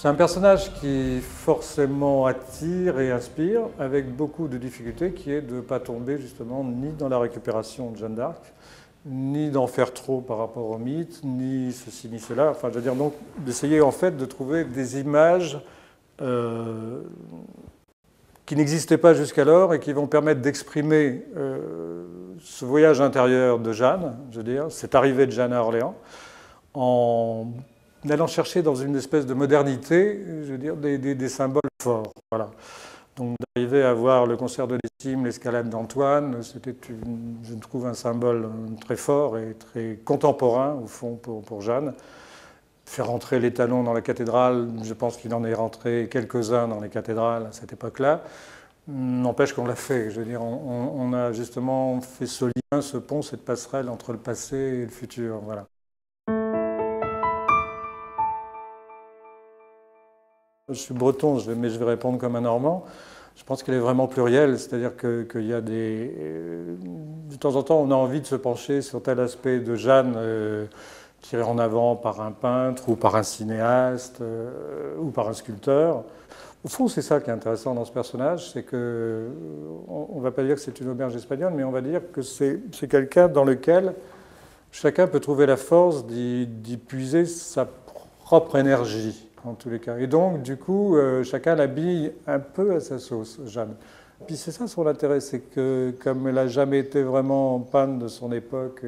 C'est un personnage qui forcément attire et inspire, avec beaucoup de difficultés, qui est de ne pas tomber justement ni dans la récupération de Jeanne d'Arc, ni d'en faire trop par rapport au mythe, ni ceci ni cela. Enfin, je veux dire donc d'essayer en fait de trouver des images qui n'existaient pas jusqu'alors et qui vont permettre d'exprimer ce voyage intérieur de Jeanne, je veux dire, cette arrivée de Jeanne à Orléans, en allant chercher dans une espèce de modernité, je veux dire, des symboles forts. Voilà. Donc d'arriver à voir le concert de l'Estime, l'escalade d'Antoine, c'était, je trouve, un symbole très fort et très contemporain, au fond, pour Jeanne. Faire rentrer les talons dans la cathédrale, je pense qu'il en est rentré quelques-uns dans les cathédrales à cette époque-là. N'empêche qu'on l'a fait. Je veux dire, on a justement fait ce lien, ce pont, cette passerelle entre le passé et le futur. Voilà. Je suis breton, mais je vais répondre comme un Normand. Je pense qu'elle est vraiment plurielle, c'est-à-dire qu'il y a des... De temps en temps, on a envie de se pencher sur tel aspect de Jeanne tiré en avant par un peintre ou par un cinéaste ou par un sculpteur. Au fond, c'est ça qui est intéressant dans ce personnage, c'est que, on ne va pas dire que c'est une auberge espagnole, mais on va dire que c'est quelqu'un dans lequel chacun peut trouver la force d'y puiser sa propre énergie. En tous les cas. Et donc, du coup, chacun l'habille un peu à sa sauce, Jeanne. Puis c'est ça son intérêt, c'est que comme elle n'a jamais été vraiment en panne de son époque,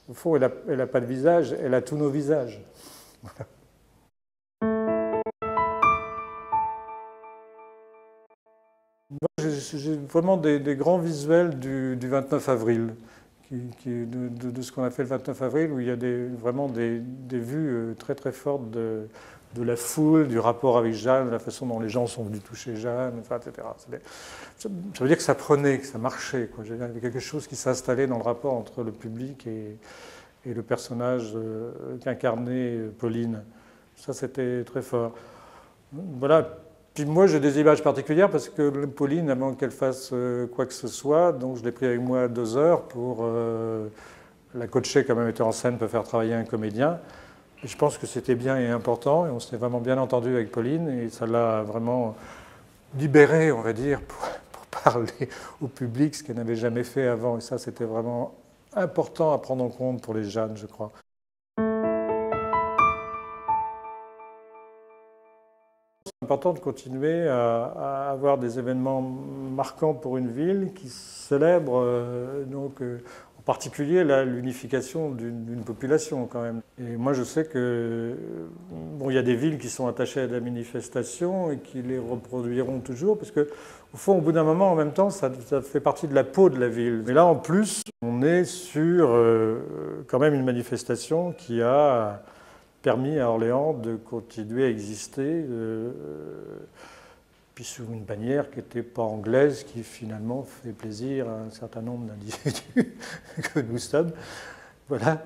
au fond, elle n'a pas de visage, elle a tous nos visages. Voilà. J'ai vraiment des grands visuels du 29 avril, de ce qu'on a fait le 29 avril, où il y a vraiment des vues très très fortes de la foule, du rapport avec Jeanne, de la façon dont les gens sont venus toucher Jeanne, enfin, etc. Ça veut dire que ça prenait, que ça marchait, quoi. Il y avait quelque chose qui s'installait dans le rapport entre le public et le personnage qu'incarnait Pauline. Ça, c'était très fort. Voilà. Puis moi, j'ai des images particulières parce que Pauline, avant qu'elle fasse quoi que ce soit, donc je l'ai pris avec moi 2 heures pour la coacher comme un metteur en scène peut faire travailler un comédien. Et je pense que c'était bien et important, et on s'était vraiment bien entendu avec Pauline, et ça l'a vraiment libérée, on va dire, pour parler au public, ce qu'elle n'avait jamais fait avant. Et ça, c'était vraiment important à prendre en compte pour les jeunes, je crois. C'est important de continuer à avoir des événements marquants pour une ville qui célèbre en particulier l'unification d'une population quand même. Et moi je sais que bon, il y a des villes qui sont attachées à la manifestation et qui les reproduiront toujours parce que au fond au bout d'un moment en même temps ça fait partie de la peau de la ville. Mais là en plus on est sur quand même une manifestation qui a permis à Orléans de continuer à exister, puis sous une bannière qui n'était pas anglaise, qui finalement fait plaisir à un certain nombre d'individus que nous sommes. Voilà.